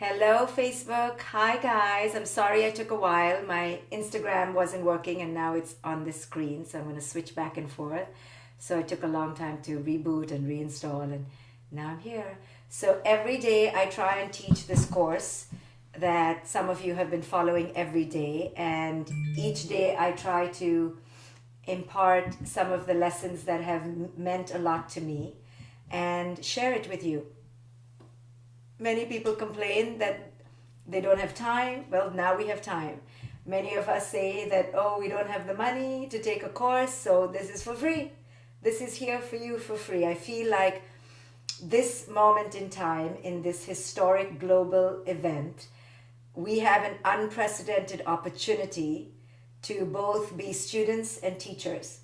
Hello, Facebook. Hi, guys. I'm sorry I took a while. My Instagram wasn't working and now it's on the screen, so I'm going to switch back and forth. So it took a long time to reboot and reinstall, and now I'm here. So every day I try and teach this course that some of you have been following every day, and each day I try to impart some of the lessons that have meant a lot to me and share it with you. Many people complain that they don't have time. Well, now we have time. Many of us say that, oh, we don't have the money to take a course, so this is for free. This is here for you for free. I feel like this moment in time, in this historic global event, we have an unprecedented opportunity to both be students and teachers.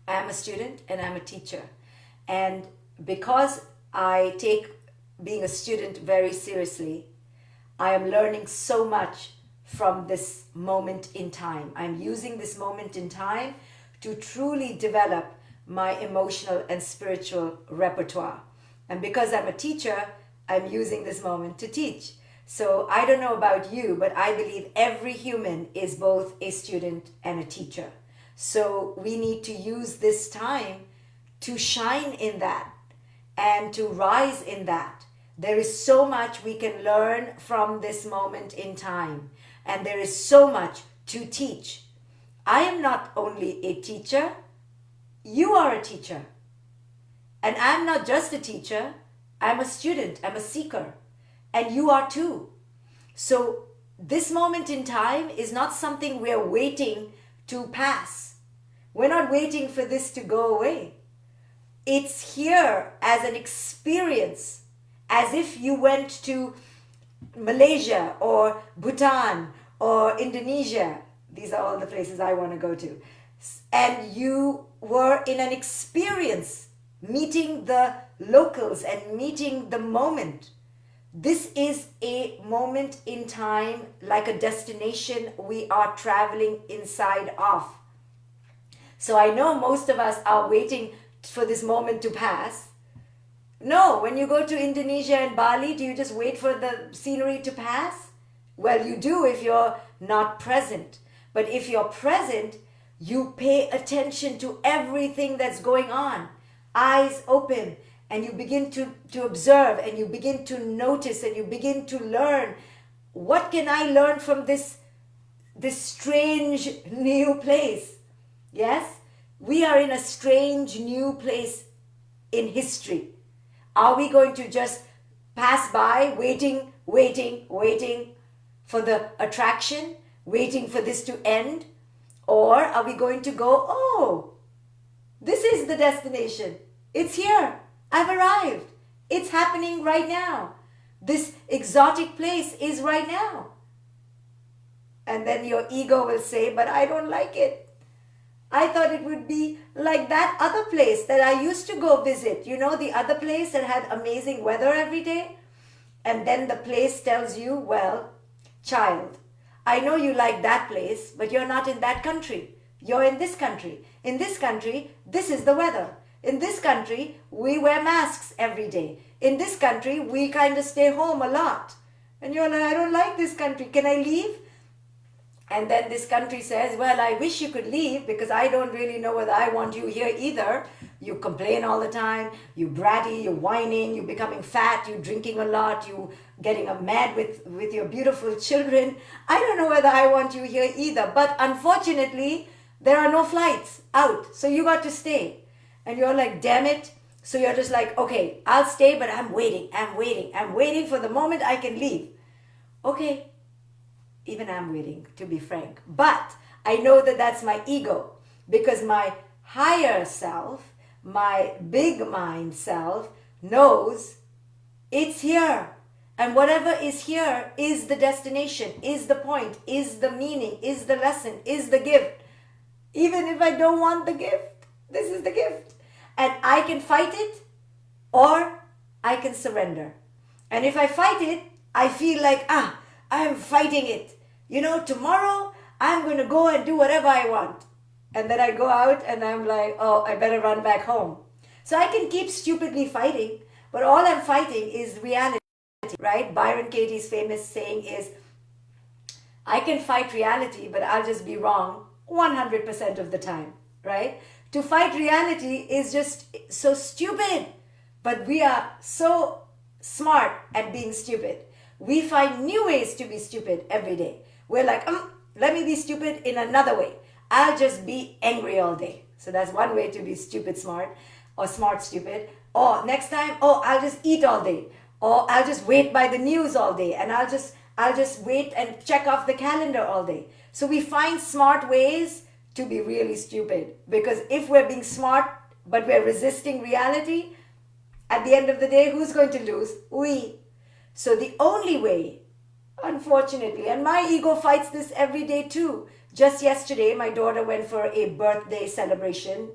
I'm a student and I'm a teacher. And because I take being a student very seriously, I am learning so much from this moment in time. I'm using this moment in time to truly develop my emotional and spiritual repertoire. And because I'm a teacher, I'm using this moment to teach. So I don't know about you, but I believe every human is both a student and a teacher. So we need to use this time to shine in that and to rise in that. There is so much we can learn from this moment in time, and there is so much to teach. I am not only a teacher, you are a teacher. And I'm not just a teacher, I'm a student, I'm a seeker, and you are too. So this moment in time is not something we're waiting to pass. We're not waiting for this to go away. It's here as an experience, as if you went to Malaysia or Bhutan or Indonesia. These are all the places I want to go to. And you were in an experience, meeting the locals and meeting the moment. This is a moment in time, like a destination we are traveling inside of. So I know most of us are waiting for this moment to pass. No, when you go to Indonesia and Bali, do you just wait for the scenery to pass? Well, you do if you're not present. But if you're present, you pay attention to everything that's going on. Eyes open, and you begin to observe, and you begin to notice, and you begin to learn. What can I learn from this strange new place? Yes? We are in a strange new place in history. Are we going to just pass by, waiting for the attraction, waiting for this to end? Or are we going to go, oh, this is the destination. It's here. I've arrived. It's happening right now. This exotic place is right now. And then your ego will say, but I don't like it. I thought it would be like that other place that I used to go visit. You know, the other place that had amazing weather every day? And then the place tells you, well, child, I know you like that place, but you're not in that country. You're in this country. In this country, this is the weather. In this country, we wear masks every day. In this country, we kind of stay home a lot. And you're like, I don't like this country. Can I leave? And then this country says, well, I wish you could leave because I don't really know whether I want you here either. You complain all the time, you bratty, you're whining, you're becoming fat, you're drinking a lot, you getting mad with your beautiful children. I don't know whether I want you here either. But unfortunately, there are no flights out, so you got to stay. And you're like, damn it. So you're just like, okay, I'll stay, but I'm waiting for the moment I can leave. Okay. Even I'm waiting, to be frank. But I know that that's my ego, because my higher self, my big mind self, knows it's here. And whatever is here is the destination, is the point, is the meaning, is the lesson, is the gift. Even if I don't want the gift, this is the gift. And I can fight it or I can surrender. And if I fight it, I feel like, I'm fighting it. You know, tomorrow I'm going to go and do whatever I want. And then I go out and I'm like, oh, I better run back home. So I can keep stupidly fighting, but all I'm fighting is reality. right? Byron Katie's famous saying is, I can fight reality, but I'll just be wrong 100% of the time, right? To fight reality is just so stupid, but we are so smart at being stupid. We find new ways to be stupid every day. We're like, let me be stupid in another way. I'll just be angry all day. So that's one way to be stupid smart, or smart stupid. Or next time, I'll just eat all day. Or I'll just wait by the news all day, and I'll just wait and check off the calendar all day. So we find smart ways to be really stupid, because if we're being smart but we're resisting reality, at the end of the day, who's going to lose? We. So the only way, unfortunately, and my ego fights this every day too. Just yesterday, my daughter went for a birthday celebration,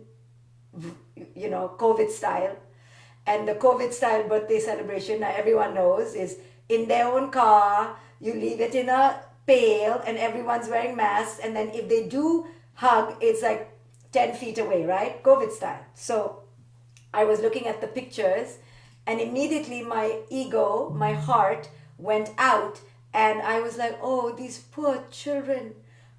COVID style. And the COVID style birthday celebration, now everyone knows, is in their own car. You leave it in a pail and everyone's wearing masks. And then if they do hug, it's like 10 feet away, right? COVID style. So I was looking at the pictures, and immediately my ego, my heart went out, and I was like, oh, these poor children,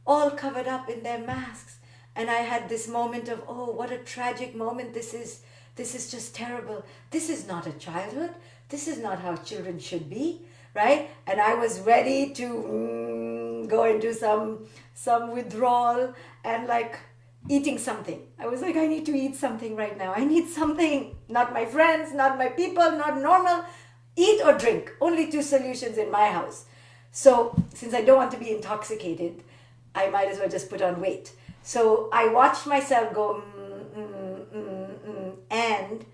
all covered up in their masks. And I had this moment of, oh, what a tragic moment this is. This is just terrible. This is not a childhood. This is not how children should be, right? And I was ready to go into some withdrawal and like eating something. I was like, I need to eat something right now. I need something. Not my friends, not my people, not normal. Eat or drink. Only two solutions in my house. So since I don't want to be intoxicated, I might as well just put on weight. So I watched myself go, and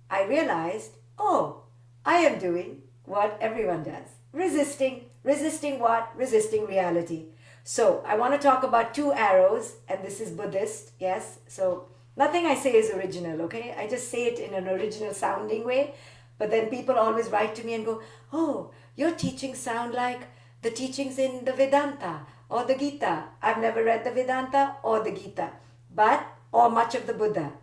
I realized, I am doing what everyone does. Resisting. Resisting what? Resisting reality. So I want to talk about two arrows, and this is Buddhist, yes? So nothing I say is original, okay? I just say it in an original sounding way, but then people always write to me and go, oh, your teachings sound like the teachings in the Vedanta or the Gita. I've never read the Vedanta or the Gita, or much of the Buddha.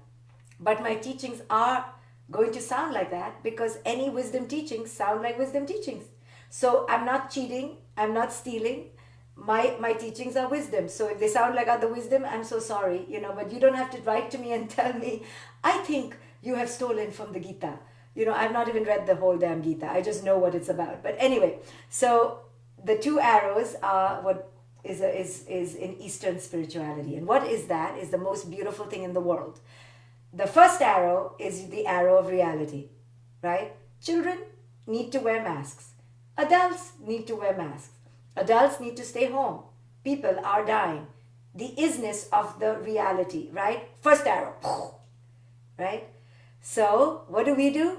But my teachings are going to sound like that, because any wisdom teachings sound like wisdom teachings. So I'm not cheating, I'm not stealing. My teachings are wisdom. So if they sound like other wisdom, I'm so sorry, but you don't have to write to me and tell me, I think you have stolen from the Gita. I've not even read the whole damn Gita. I just know what it's about. But anyway, so the two arrows are what is in Eastern spirituality. And what is that? Is the most beautiful thing in the world. The first arrow is the arrow of reality, right? Children need to wear masks. Adults need to wear masks. Adults need to stay home. People are dying. The isness of the reality, right? First arrow, right? So what do?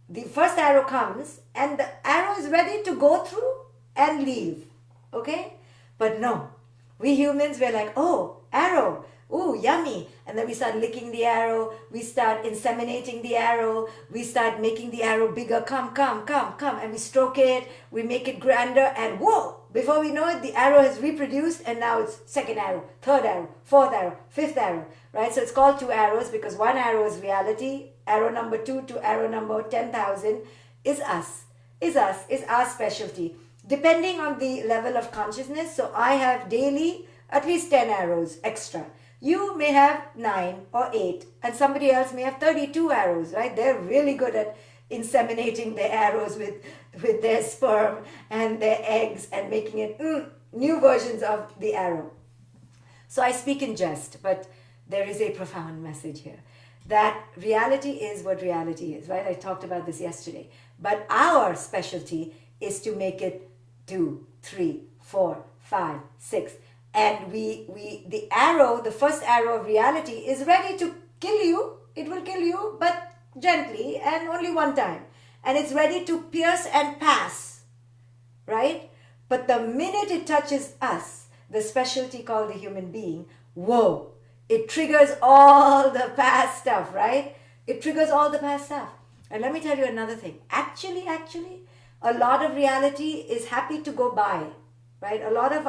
The first arrow comes and the arrow is ready to go through and leave, okay? But no, we humans, we're like, oh, arrow. Ooh, yummy. And then we start licking the arrow. We start inseminating the arrow. We start making the arrow bigger. Come. And we stroke it. We make it grander. And whoa, before we know it, the arrow has reproduced. And now it's second arrow, third arrow, fourth arrow, fifth arrow, right? So it's called two arrows because one arrow is reality. Arrow number 2 to arrow number 10,000 is us, is our specialty. Depending on the level of consciousness. So I have daily at least 10 arrows extra. You may have 9 or 8, and somebody else may have 32 arrows, right? They're really good at inseminating their arrows with their sperm and their eggs and making it new versions of the arrow. So I speak in jest, but there is a profound message here. That reality is what reality is, right? I talked about this yesterday. But our specialty is to make it 2, 3, 4, 5, 6. And the arrow, the first arrow of reality is ready to kill you. It will kill you, but gently and only one time. And it's ready to pierce and pass, right? But the minute it touches us, the specialty called the human being, whoa, it triggers all the past stuff, right? It triggers all the past stuff. And let me tell you another thing. Actually, a lot of reality is happy to go by. Right? A lot of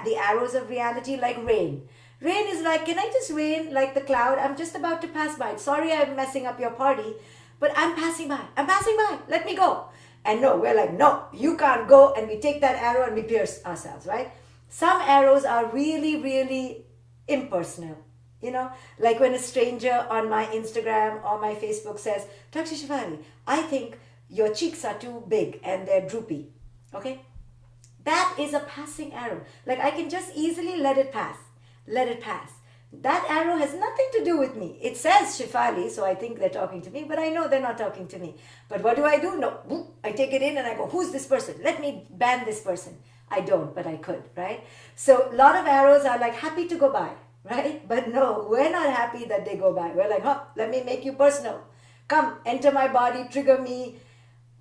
the arrows of reality, like rain. Rain is like, can I just rain like the cloud? I'm just about to pass by. Sorry, I'm messing up your party, but I'm passing by. Let me go. And no, we're like, no, you can't go. And we take that arrow and we pierce ourselves, right? Some arrows are really, really impersonal. Like when a stranger on my Instagram or my Facebook says, Dr. Shefali, I think your cheeks are too big and they're droopy. Okay? That is a passing arrow. Like I can just easily let it pass. Let it pass. That arrow has nothing to do with me. It says Shefali, so I think they're talking to me, but I know they're not talking to me. But what do? No, I take it in and I go, who's this person? Let me ban this person. I don't, but I could, right? So a lot of arrows are like happy to go by, right? But no, we're not happy that they go by. We're like, let me make you personal. Come, enter my body, trigger me.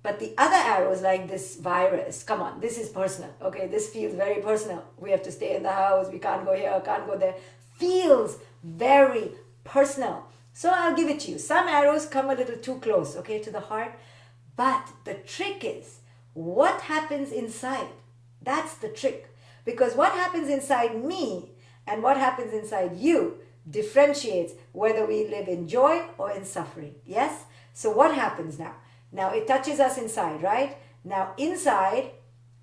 But the other arrows, like this virus, come on, this is personal. Okay, this feels very personal. We have to stay in the house. We can't go here, can't go there. Feels very personal. So I'll give it to you. Some arrows come a little too close, okay, to the heart. But the trick is what happens inside. That's the trick. Because what happens inside me and what happens inside you differentiates whether we live in joy or in suffering. Yes? So what happens now? Now it touches us inside, right? Now inside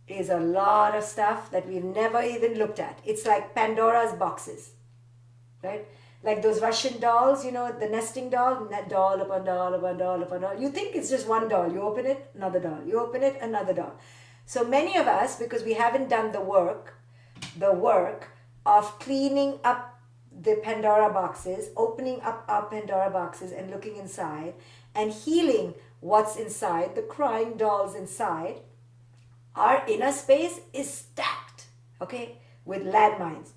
is a lot of stuff that we've never even looked at. It's like Pandora's boxes, right? Like those Russian dolls, the nesting doll, doll upon doll upon doll upon doll. You think it's just one doll. You open it, another doll. You open it, another doll. So many of us, because we haven't done the work of cleaning up the Pandora boxes, opening up our Pandora boxes and looking inside and healing what's inside, the crying dolls inside, our inner space is stacked, okay, with landmines.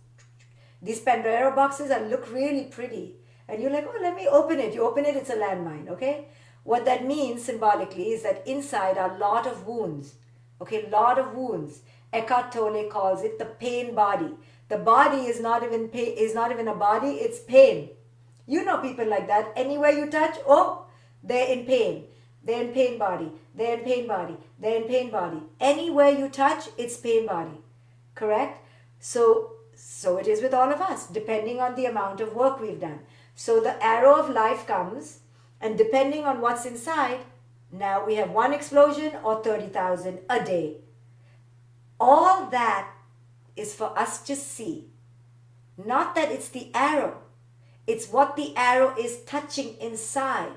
These Pandora boxes look really pretty. And you're like, oh, let me open it. You open it, it's a landmine, okay? What that means symbolically is that inside are a lot of wounds. Okay, lot of wounds. Eckhart Tolle calls it the pain body. The body is not even pain, is not even a body, it's pain. You know people like that. Anywhere you touch, oh, they're in pain. They're in pain body. They're in pain body. They're in pain body. Anywhere you touch, it's pain body. Correct? So it is with all of us, depending on the amount of work we've done. So the arrow of life comes, and depending on what's inside, now we have one explosion or 30,000 a day. All that is for us to see. Not that it's the arrow. It's what the arrow is touching inside.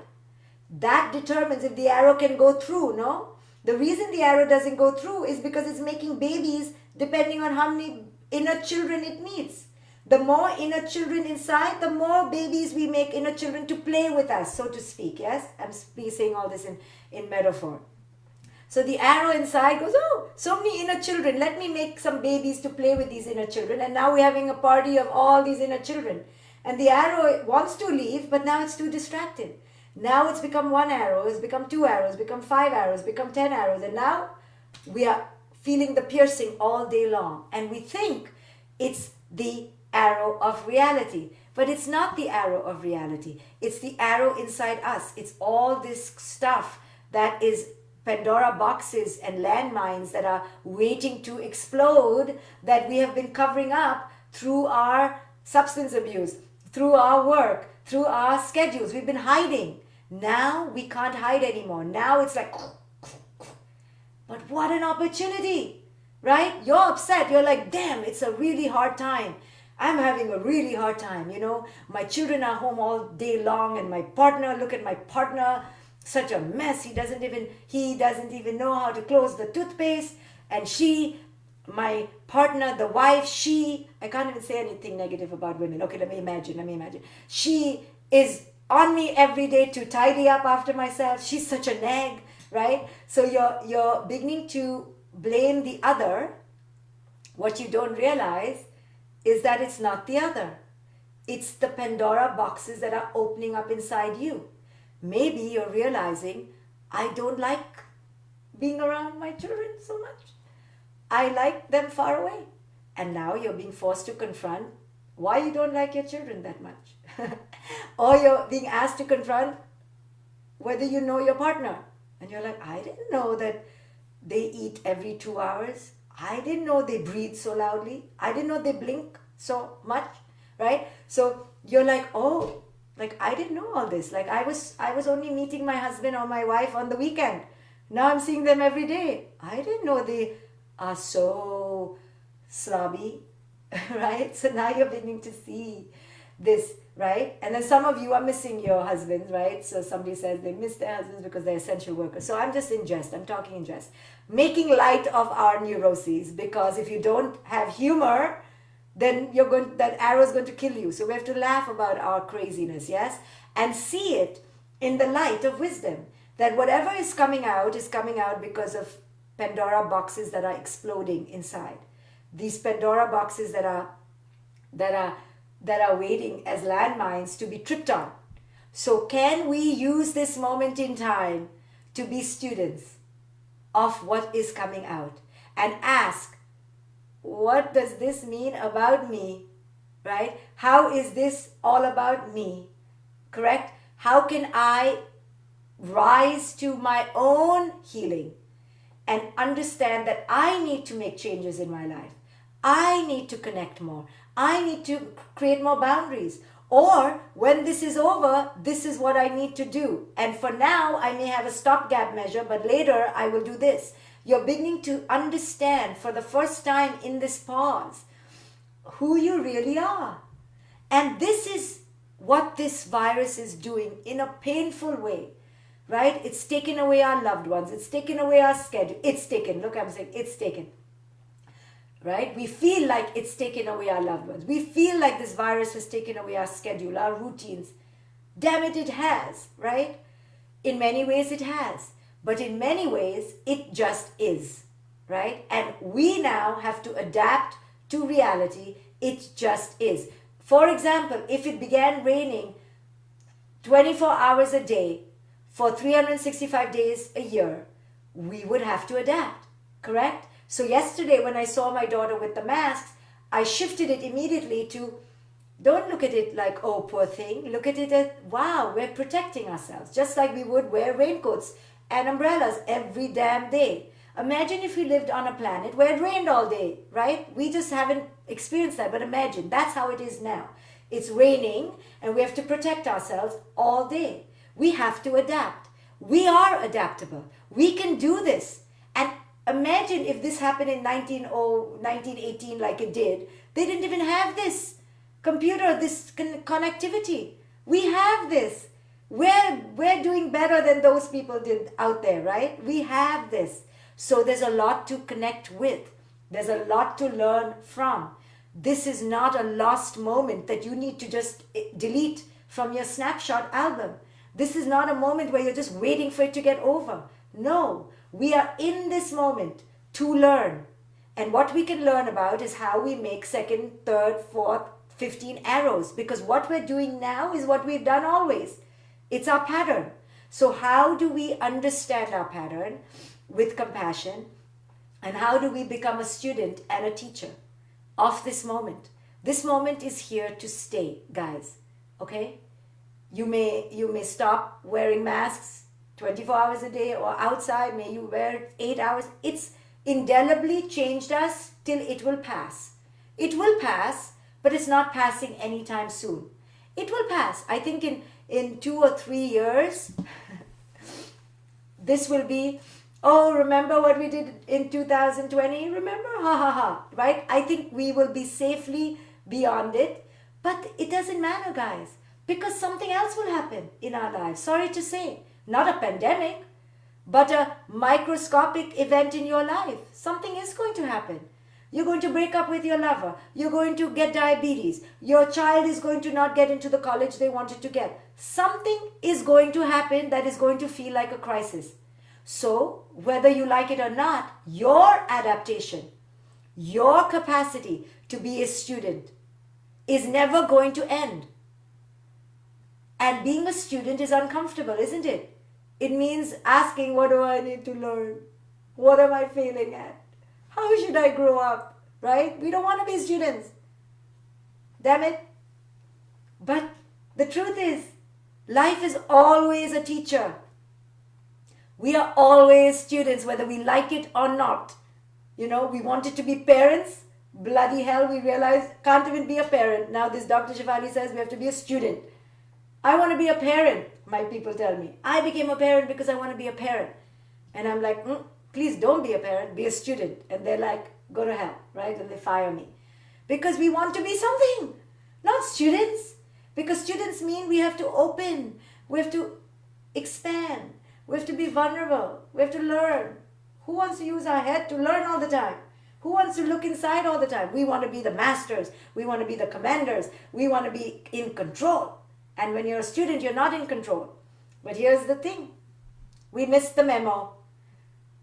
That determines if the arrow can go through, no? The reason the arrow doesn't go through is because it's making babies depending on how many inner children it needs. The more inner children inside, the more babies we make inner children to play with us, so to speak. Yes? I'm saying all this in metaphor. So the arrow inside goes, oh, so many inner children. Let me make some babies to play with these inner children. And now we're having a party of all these inner children. And the arrow wants to leave, but now it's too distracted. Now it's become one arrow, it's become 2 arrows, become 5 arrows, become 10 arrows. And now we are feeling the piercing all day long. And we think it's the arrow of reality. But it's not the arrow of reality. It's the arrow inside us. It's all this stuff that is Pandora boxes and landmines that are waiting to explode, that we have been covering up through our substance abuse, through our work, through our schedules. We've been hiding. Now we can't hide anymore. Now it's like, but what an opportunity, right? You're upset. You're like, damn, it's a really hard time. I'm having a really hard time, My children are home all day long, and my partner, look at my partner, such a mess. He doesn't even know how to close the toothpaste. And my partner, the wife, I can't even say anything negative about women. Okay, let me imagine. She is on me every day to tidy up after myself. She's such a nag, right? So you're beginning to blame the other. What you don't realize is that it's not the other. It's the Pandora boxes that are opening up inside you. Maybe you're realizing, I don't like being around my children so much. I like them far away. And now you're being forced to confront why you don't like your children that much. Or you're being asked to confront whether you know your partner. And you're like, I didn't know that they eat every 2 hours. I didn't know they breathe so loudly. I didn't know they blink so much, right? So you're like, oh, like I didn't know all this. Like I was only meeting my husband or my wife on the weekend. Now I'm seeing them every day. I didn't know they are so slobby, right? So now you're beginning to see this, right? And then some of you are missing your husbands, right? So somebody says they miss their husbands because they're essential workers. So I'm just in jest. I'm talking in jest. Making light of our neuroses, because if you don't have humor, then that arrow is going to kill you. So we have to laugh about our craziness, yes? And see it in the light of wisdom. That whatever is coming out because of Pandora boxes that are exploding inside. These Pandora boxes that are waiting as landmines to be tripped on. So can we use this moment in time to be students of what is coming out and ask, what does this mean about me, right? How is this all about me, correct? How can I rise to my own healing and understand that I need to make changes in my life? I need to connect more. I need to create more boundaries. Or when this is over, this is what I need to do. And for now, I may have a stopgap measure, but later I will do this. You're beginning to understand for the first time in this pause who you really are. And this is what this virus is doing in a painful way, right? It's taken away our loved ones. It's taken away our schedule. It's taken, look, I'm saying it's taken, right? We feel like it's taken away our loved ones. We feel like this virus has taken away our schedule, our routines. Damn it, it has, right? In many ways it has. But in many ways, it just is, right? And we now have to adapt to reality. It just is. For example, if it began raining 24 hours a day for 365 days a year, we would have to adapt, correct? So yesterday when I saw my daughter with the masks, I shifted it immediately to, don't look at it like, oh, poor thing. Look at it as, wow, we're protecting ourselves, just like we would wear raincoats and umbrellas every damn day. Imagine if we lived on a planet where it rained all day, right? We just haven't experienced that, but imagine that's how it is now. It's raining and we have to protect ourselves all day. We have to adapt. We are adaptable. We can do this. And imagine if this happened in 1918 like it did. They didn't even have this computer, this connectivity. We have this. We're doing better than those people did out there, right? We have this. So there's a lot to connect with. There's a lot to learn from. This is not a lost moment that you need to just delete from your snapshot album. This is not a moment where you're just waiting for it to get over. No, we are in this moment to learn. And what we can learn about is how we make second, third, fourth, 15 arrows. Because what we're doing now is what we've done always. It's our pattern. So how do we understand our pattern with compassion? And how do we become a student and a teacher of this moment? This moment is here to stay, guys. Okay? You may stop wearing masks 24 hours a day, or outside, may you wear it 8 hours. It's indelibly changed us till it will pass. It will pass, but it's not passing anytime soon. It will pass. I think in 2 or 3 years, this will be, oh, remember what we did in 2020? Remember? Ha ha ha. Right? I think we will be safely beyond it. But it doesn't matter, guys, because something else will happen in our lives. Sorry to say. Not a pandemic, but a microscopic event in your life. Something is going to happen. You're going to break up with your lover. You're going to get diabetes. Your child is going to not get into the college they wanted to get. Something is going to happen that is going to feel like a crisis. So, whether you like it or not, your adaptation, your capacity to be a student is never going to end. And being a student is uncomfortable, isn't it? It means asking, what do I need to learn? What am I failing at? How should I grow up? Right? We don't want to be students. Damn it. But the truth is, life is always a teacher. We are always students, whether we like it or not. You know, we wanted to be parents. Bloody hell, we realize can't even be a parent. Now this Dr. Shefali says we have to be a student. I want to be a parent, my people tell me. I became a parent because I want to be a parent. And I'm like, please don't be a parent, be a student. And they're like, go to hell, right? And they fire me. Because we want to be something, not students. Because students mean we have to open, we have to expand, we have to be vulnerable, we have to learn. Who wants to use our head to learn all the time? Who wants to look inside all the time? We want to be the masters, we want to be the commanders, we want to be in control. And when you're a student, you're not in control. But here's the thing, we missed the memo.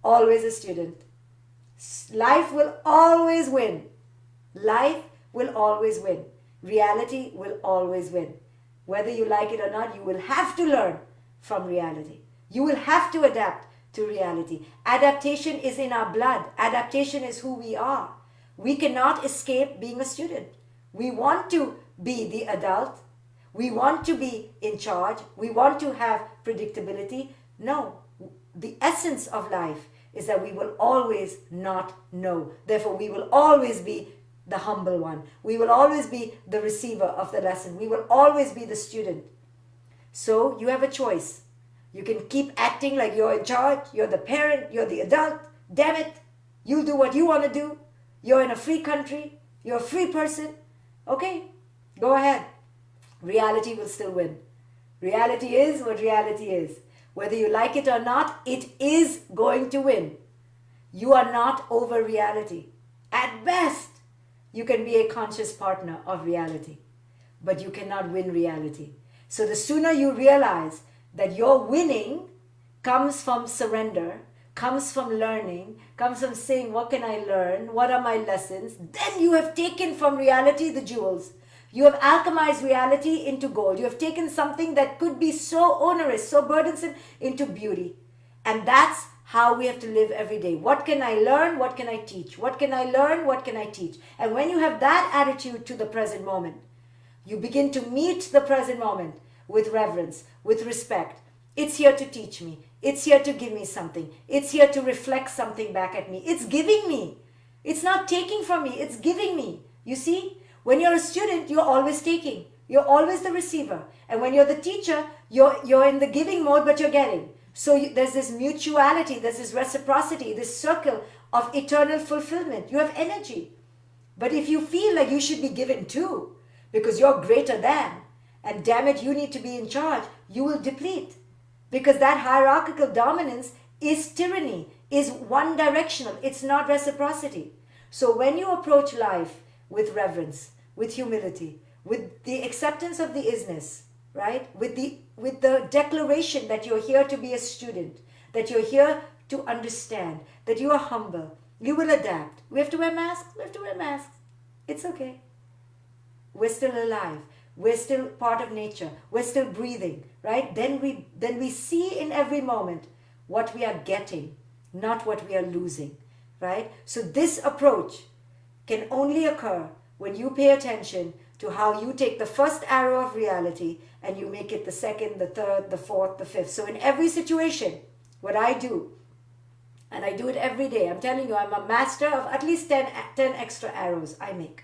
Always a student. Life will always win. Life will always win. Reality will always win. Whether you like it or not, you will have to learn from reality. You will have to adapt to reality. Adaptation is in our blood. Adaptation is who we are. We cannot escape being a student. We want to be the adult. We want to be in charge. We want to have predictability. No, the essence of life is that we will always not know. Therefore, we will always be the humble one. We will always be the receiver of the lesson. We will always be the student. So you have a choice. You can keep acting like you're in charge, you're the parent, you're the adult. Damn it, you'll do what you want to do. You're in a free country, you're a free person. Okay, go ahead. Reality will still win. Reality is what reality is. Whether you like it or not, it is going to win. You are not over reality. At best, you can be a conscious partner of reality, but you cannot win reality. So the sooner you realize that your winning comes from surrender, comes from learning, comes from saying, what can I learn? What are my lessons? Then you have taken from reality the jewels. You have alchemized reality into gold. You have taken something that could be so onerous, so burdensome, into beauty. And that's how we have to live every day. What can I learn? What can I teach? What can I learn? What can I teach? And when you have that attitude to the present moment, you begin to meet the present moment with reverence, with respect. It's here to teach me. It's here to give me something. It's here to reflect something back at me. It's giving me. It's not taking from me. It's giving me. You see? When you're a student, you're always taking. You're always the receiver. And when you're the teacher, you're in the giving mode, but you're getting. So there's this mutuality, there's this reciprocity, this circle of eternal fulfillment. You have energy. But if you feel like you should be given too, because you're greater than, and damn it, you need to be in charge, you will deplete. Because that hierarchical dominance is tyranny, is one directional. It's not reciprocity. So when you approach life with reverence, with humility, with the acceptance of the isness, right? With the declaration that you're here to be a student, that you're here to understand, that you are humble, you will adapt. We have to wear masks. We have to wear masks. It's okay. We're still alive. We're still part of nature. We're still breathing, right? Then we see in every moment what we are getting, not what we are losing, right? So this approach can only occur when you pay attention to how you take the first arrow of reality and you make it the second, the third, the fourth, the fifth. So in every situation, what I do, and I do it every day, I'm telling you, I'm a master of at least 10 extra arrows I make.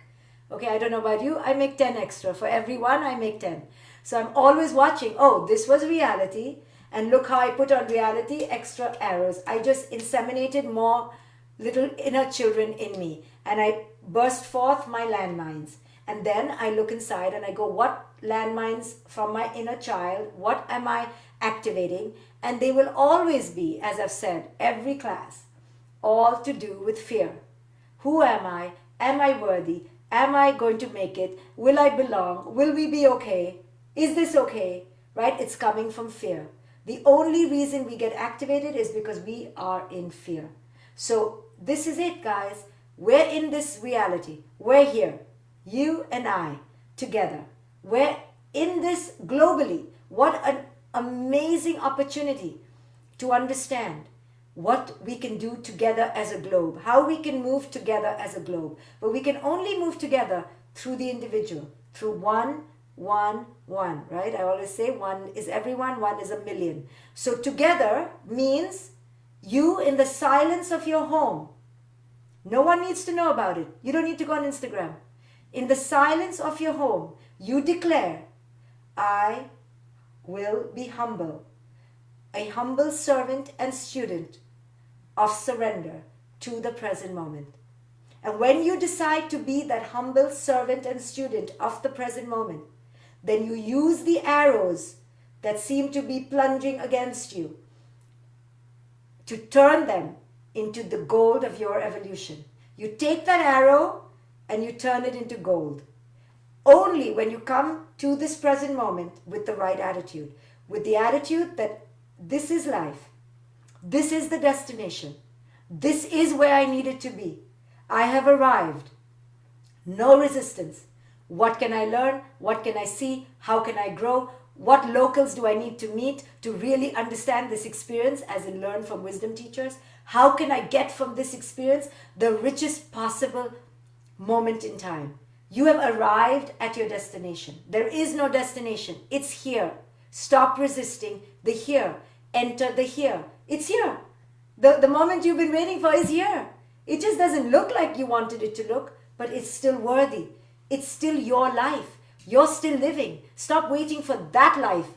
Okay, I don't know about you, I make 10 extra. For every one, I make 10. So I'm always watching, oh, this was reality, and look how I put on reality extra arrows. I just inseminated more little inner children in me, and I burst forth my landmines. And then I look inside and I go, what landmines from my inner child, what am I activating? And they will always be, as I've said, every class, all to do with fear. Who am I? Am I worthy? Am I going to make it? Will I belong? Will we be okay? Is this okay? Right? It's coming from fear. The only reason we get activated is because we are in fear. So this is it, guys. We're in this reality. We're here. You and I together. We're in this globally. What an amazing opportunity to understand what we can do together as a globe, how we can move together as a globe. But we can only move together through the individual, through one, right? I always say one is everyone, one is a million. So together means you in the silence of your home. No one needs to know about it. You don't need to go on Instagram. In the silence of your home, you declare, I will be humble, a humble servant and student of surrender to the present moment. And when you decide to be that humble servant and student of the present moment, then you use the arrows that seem to be plunging against you to turn them into the gold of your evolution. You take that arrow and you turn it into gold. Only when you come to this present moment with the right attitude, with the attitude that this is life, this is the destination, this is where I needed to be. I have arrived. No resistance. What can I learn? What can I see? How can I grow? What locals do I need to meet to really understand this experience, as in learn from wisdom teachers? How can I get from this experience the richest possible moment in time? You have arrived at your destination. There is no destination. It's here. Stop resisting the here. Enter the here. It's here. The moment you've been waiting for is here. It just doesn't look like you wanted it to look, but it's still worthy. It's still your life. You're still living. Stop waiting for that life.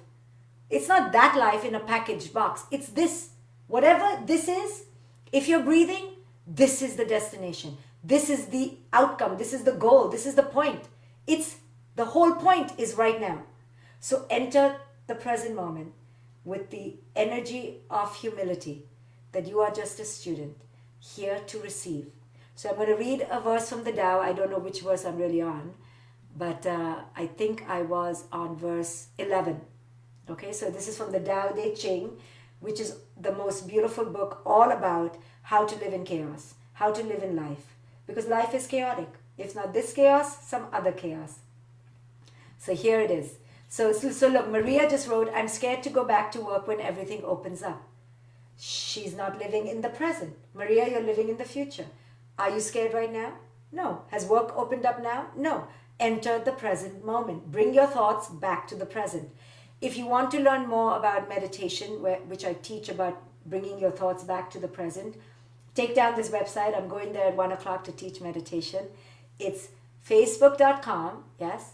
It's not that life in a packaged box. It's this. Whatever this is, if you're breathing, this is the destination. This is the outcome. This is the goal. This is the point. It's the whole point is right now. So enter the present moment with the energy of humility, that you are just a student here to receive. So I'm going to read a verse from the Tao. I don't know which verse I'm really on, but I think I was on verse 11. Okay, so this is from the Tao Te Ching, which is the most beautiful book all about how to live in chaos, how to live in life. Because life is chaotic. If not this chaos, some other chaos. So here it is. So look, Maria just wrote, I'm scared to go back to work when everything opens up. She's not living in the present. Maria, you're living in the future. Are you scared right now? No. Has work opened up now? No. Enter the present moment. Bring your thoughts back to the present. If you want to learn more about meditation, which I teach about bringing your thoughts back to the present, take down this website. I'm going there at 1 o'clock to teach meditation. It's facebook.com, yes,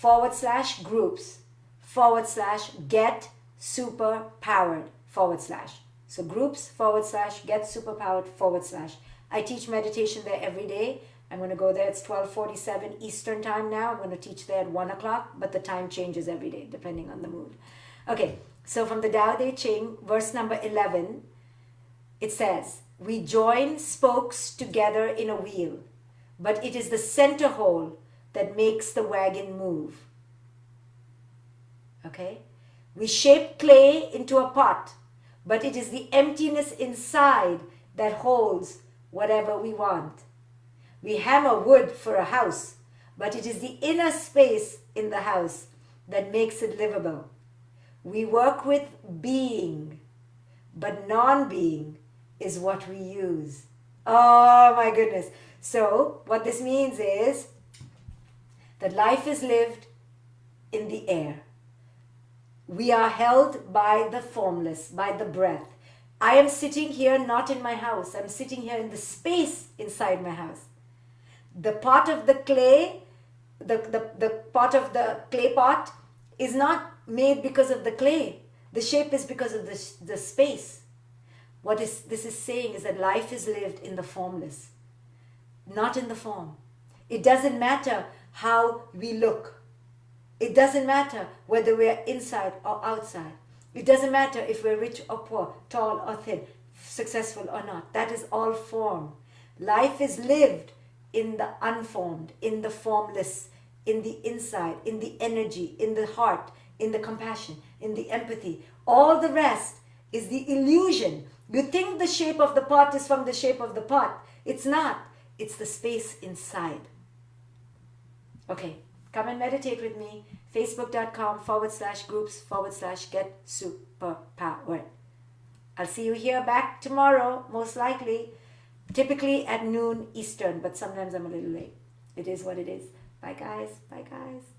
/groups/get superpowered /. So groups/get superpowered /. I teach meditation there every day. I'm going to go there. It's 12:47 Eastern time now. I'm going to teach there at 1 o'clock, but the time changes every day depending on the mood. Okay, so from the Tao Te Ching, verse number 11, it says, we join spokes together in a wheel, but it is the center hole that makes the wagon move. Okay? We shape clay into a pot, but it is the emptiness inside that holds whatever we want. We hammer wood for a house, but it is the inner space in the house that makes it livable. We work with being, but non-being is what we use. Oh my goodness. So what this means is that life is lived in the air. We are held by the formless, by the breath. I am sitting here not in my house. I'm sitting here in the space inside my house. The pot of the clay, the pot of the clay pot is not made because of the clay. The shape is because of the space. What this is saying is that life is lived in the formless, not in the form. It doesn't matter how we look. It doesn't matter whether we're inside or outside. It doesn't matter if we're rich or poor, tall or thin, successful or not. That is all form. Life is lived in the unformed, in the formless, in the inside, in the energy, in the heart, in the compassion, in the empathy. All the rest is the illusion. You think the shape of the pot is from the shape of the pot. It's not. It's the space inside. Okay, come and meditate with me. Facebook.com /groups/get superpowered. I'll see you here back tomorrow, most likely. Typically at noon Eastern, but sometimes I'm a little late. It is what it is. Bye guys. Bye guys.